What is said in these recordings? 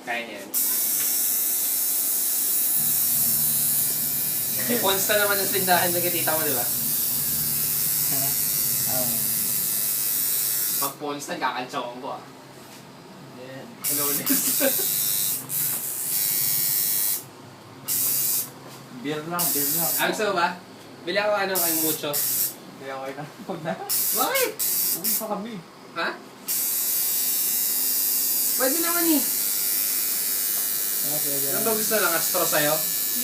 Kaya niya yan. Consta naman ang tindahan na kitita mo, di ba? Pag Consta, kakantsawan ko ah. Yan. Hello, Beer lang, beer lang. gusto mo ba? Bili ako kay Mucho. Kaya okay na. Huwag na. Bakit? Uwi pa kami. Ha? Pwede naman eh. Ano ba gusto lang? Astro sa'yo?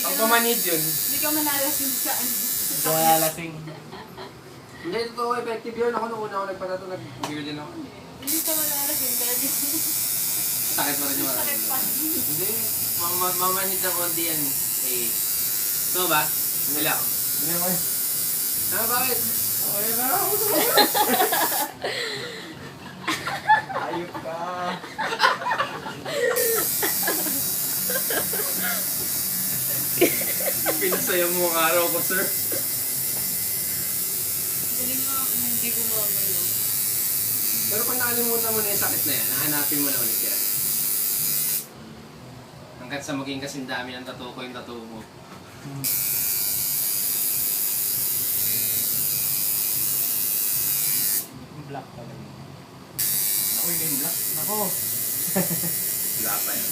Ang pamanid yun. Hindi ka manalasing sa ano. Ito kaya lasing. Hindi, totoo effective yun. Ako nung una ako nagpatato, nag-beer din ako. Hindi ka manalasing talaga. Sakit pa rin yung Sakit pa. Hindi, mamanid ng konti yan. Eh. So ba? Nila ako. Hindi naman. Bakit? Okay na. Ayok ka. Pinasaya mo ang araw ko, sir. Galing mo, hindi gumagalaw. Pero pag nakalimutan mo na yung sakit na yan, hahanapin mo na ulit yan. Hanggat sa maging kasing dami ng tattoo ko yung tattoo mo. Black talaga. Ako yun yung black. Ako. Wala pa yan.